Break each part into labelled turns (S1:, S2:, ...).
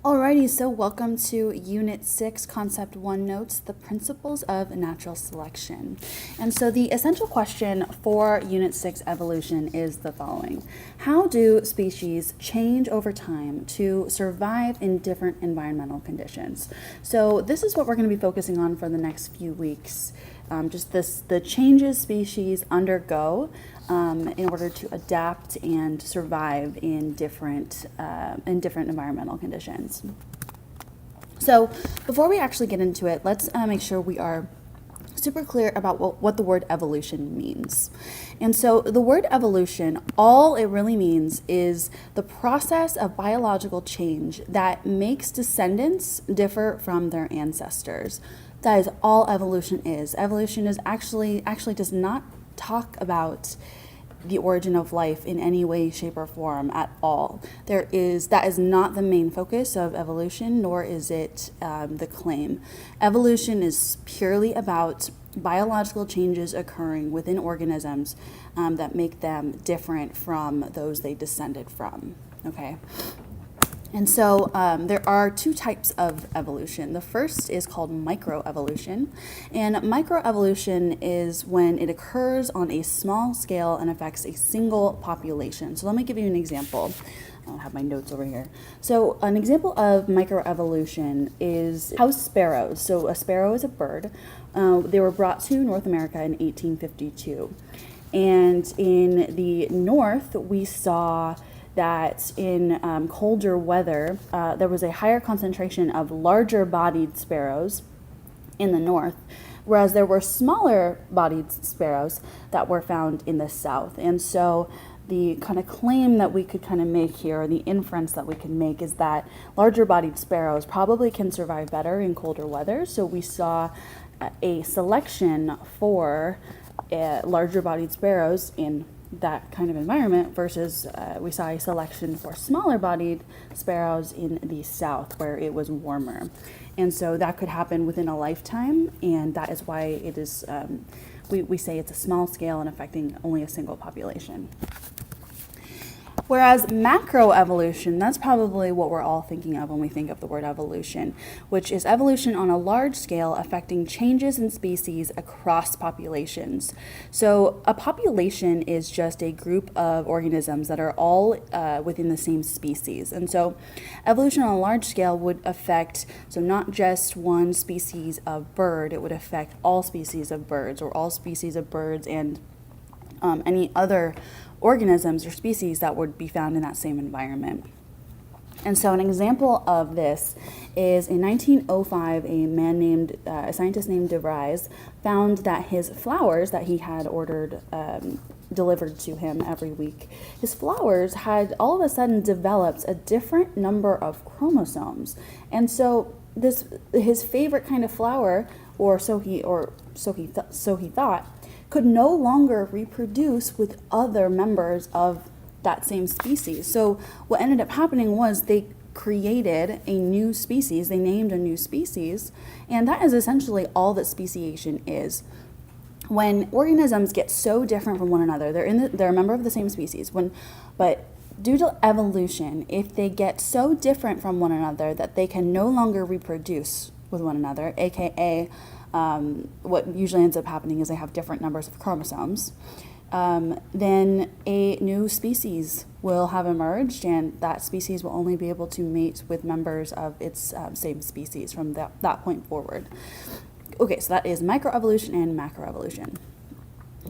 S1: Alrighty, so welcome to Unit 6, Concept 1 Notes, the Principles of Natural Selection. And so the essential question for Unit 6 evolution is the following. How do species change over time to survive in different environmental conditions? So this is what we're going to be focusing on for the next few weeks. The changes species undergo in order to adapt and survive in different environmental conditions. So before we actually get into it, let's make sure we are super clear about what the word evolution means. And so the word evolution, all it really means is the process of biological change that makes descendants differ from their ancestors. That is all evolution is. Evolution is actually does not talk about the origin of life in any way, shape, or form at all. That is not the main focus of evolution, nor is it the claim. Evolution is purely about biological changes occurring within organisms that make them different from those they descended from. Okay. And so there are two types of evolution. The first is called microevolution. And microevolution is when it occurs on a small scale and affects a single population. So let me give you an example. I don't have my notes over here. So an example of microevolution is house sparrows. So a sparrow is a bird. They were brought to North America in 1852. And in the north, we saw that in colder weather, there was a higher concentration of larger bodied sparrows in the north, whereas there were smaller bodied sparrows that were found in the south. And so the kind of claim that we could kind of make here, or the inference that we can make, is that larger bodied sparrows probably can survive better in colder weather. So we saw a selection for larger bodied sparrows in that kind of environment versus we saw a selection for smaller bodied sparrows in the south where it was warmer. And so that could happen within a lifetime, and that is why it is we say it's a small scale and affecting only a single population. Whereas macroevolution, that's probably what we're all thinking of when we think of the word evolution, which is evolution on a large scale affecting changes in species across populations. So a population is just a group of organisms that are all within the same species. And so evolution on a large scale would affect, so not just one species of bird, it would affect all species of birds, or all species of birds and any other organisms or species that would be found in that same environment. And so an example of this is in 1905, a scientist named De Vries found that his flowers that he had ordered delivered to him every week, his flowers had all of a sudden developed a different number of chromosomes. And so his favorite kind of flower, or so he thought, could no longer reproduce with other members of that same species. So what ended up happening was they created a new species, they named a new species, and that is essentially all that speciation is. When organisms get so different from one another, they're a member of the same species, but due to evolution, if they get so different from one another that they can no longer reproduce with one another, aka what usually ends up happening is they have different numbers of chromosomes, then a new species will have emerged, and that species will only be able to mate with members of its same species from that point forward. Okay, so that is microevolution and macroevolution.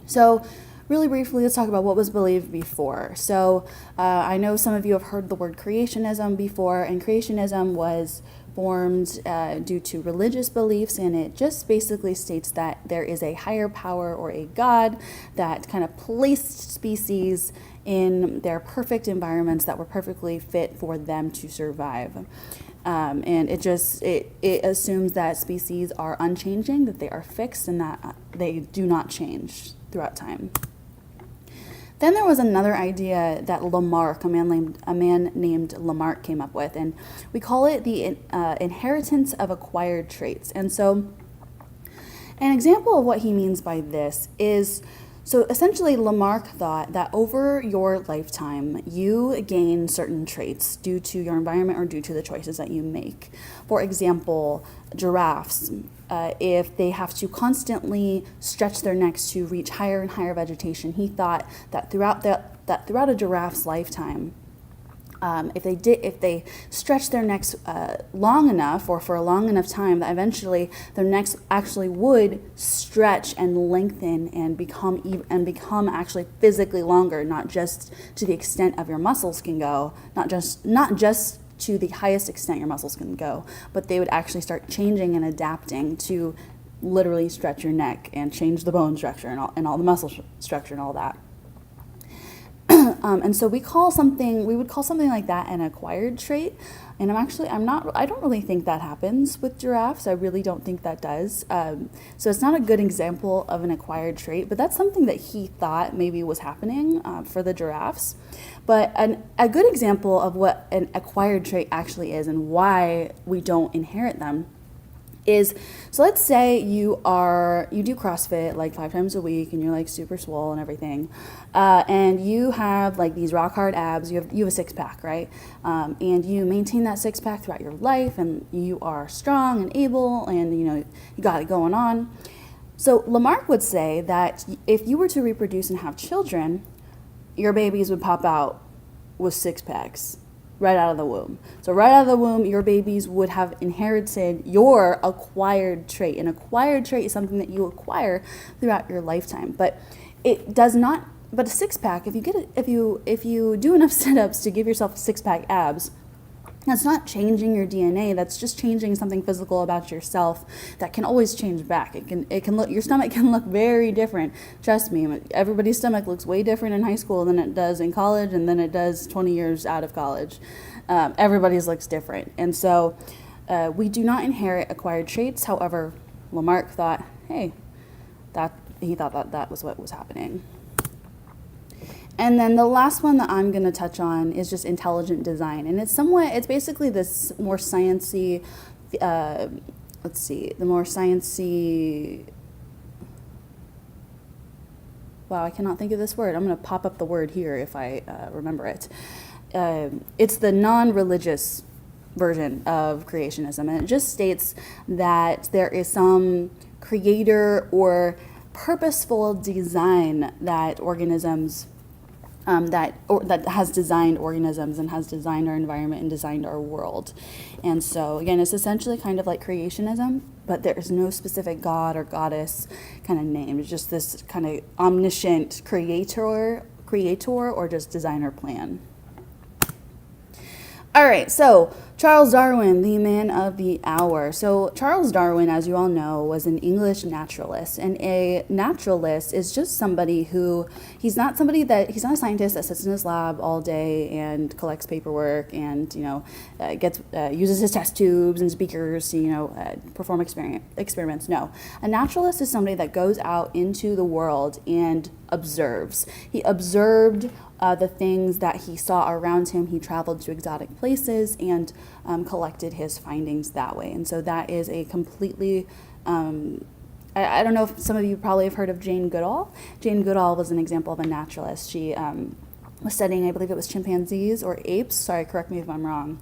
S1: So really briefly, let's talk about what was believed before. So I know some of you have heard the word creationism before, and creationism was formed due to religious beliefs, and it just basically states that there is a higher power or a God that kind of placed species in their perfect environments that were perfectly fit for them to survive. And it assumes that species are unchanging, that they are fixed, and that they do not change throughout time. Then there was another idea that Lamarck, a man named Lamarck, came up with, and we call it the inheritance of acquired traits. And so an example of what he means by this is, So essentially, Lamarck thought that over your lifetime, you gain certain traits due to your environment or due to the choices that you make. For example, giraffes, if they have to constantly stretch their necks to reach higher and higher vegetation, he thought that throughout a giraffe's lifetime, if they stretch their necks long enough or for a long enough time, that eventually their necks actually would stretch and lengthen and become actually physically longer, not just to the extent of your muscles can go, not just to the highest extent your muscles can go, but they would actually start changing and adapting to literally stretch your neck and change the bone structure and all the muscle structure and all that. And so we would call something like that an acquired trait. And I don't really think that happens with giraffes. I really don't think that does. So it's not a good example of an acquired trait, but that's something that he thought maybe was happening for the giraffes. But a good example of what an acquired trait actually is and why we don't inherit them is, so let's say you do CrossFit like 5 times a week and you're like super swole and everything, and you have like these rock hard abs. You have a 6-pack, right? And you maintain that 6-pack throughout your life, and you are strong and able, and you got it going on. So Lamarck would say that if you were to reproduce and have children, your babies would pop out with 6-packs. Right out of the womb. So right out of the womb, your babies would have inherited your acquired trait. An acquired trait is something that you acquire throughout your lifetime. But it does not. But a 6-pack, if you do enough sit-ups to give yourself 6-pack abs, that's not changing your DNA. That's just changing something physical about yourself that can always change back. Your stomach can look very different. Trust me, everybody's stomach looks way different in high school than it does in college, and then it does 20 years out of college. Everybody's looks different, and so we do not inherit acquired traits. However, Lamarck thought, that was what was happening. And then the last one that I'm going to touch on is just intelligent design. And it's basically this more sciencey, wow, I cannot think of this word. I'm going to pop up the word here if I remember it. It's the non-religious version of creationism. And it just states that there is some creator or purposeful design that organisms that has designed organisms and has designed our environment and designed our world. And so again, it's essentially kind of like creationism, but there's no specific god or goddess kind of name. It's just this kind of omniscient creator or just designer plan. All right, so Charles Darwin, the man of the hour. So Charles Darwin, as you all know, was an English naturalist. And a naturalist is just somebody who, he's not a scientist that sits in his lab all day and collects paperwork and, uses his test tubes and speakers to, perform experiments. No, a naturalist is somebody that goes out into the world and observes. He observed the things that he saw around him. He traveled to exotic places and collected his findings that way. And so that is a completely, I don't know if some of you probably have heard of Jane Goodall. Jane Goodall was an example of a naturalist. She was studying, I believe it was chimpanzees or apes. Sorry, correct me if I'm wrong.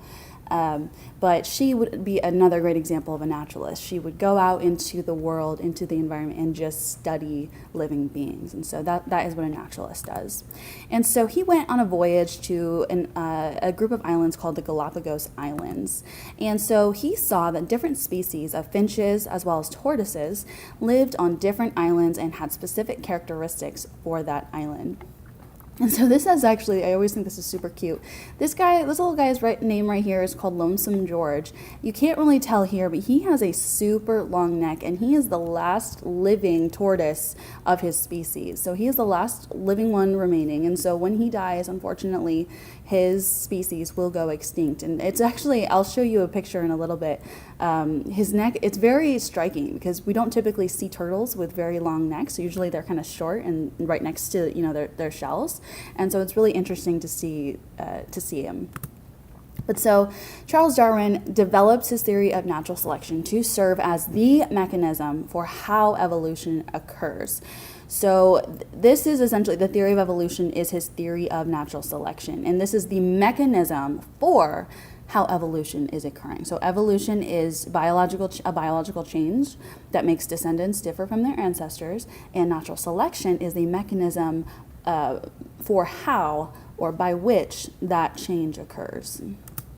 S1: But she would be another great example of a naturalist. She would go out into the world, into the environment, and just study living beings. And so that is what a naturalist does. And so he went on a voyage to a group of islands called the Galapagos Islands. And so he saw that different species of finches as well as tortoises lived on different islands and had specific characteristics for that island. And so this is actually, I always think this is super cute. This little guy's name right here is called Lonesome George. You can't really tell here, but he has a super long neck, and he is the last living tortoise of his species. So he is the last living one remaining. And so when he dies, unfortunately, his species will go extinct. And it's actually, I'll show you a picture in a little bit. His neck, it's very striking because we don't typically see turtles with very long necks. Usually they're kind of short and right next to, their shells. And so it's really interesting to see him. But so Charles Darwin developed his theory of natural selection to serve as the mechanism for how evolution occurs. So this is essentially, the theory of evolution is his theory of natural selection, and this is the mechanism for how evolution is occurring. So evolution is a biological change that makes descendants differ from their ancestors, and natural selection is the mechanism for how or by which that change occurs.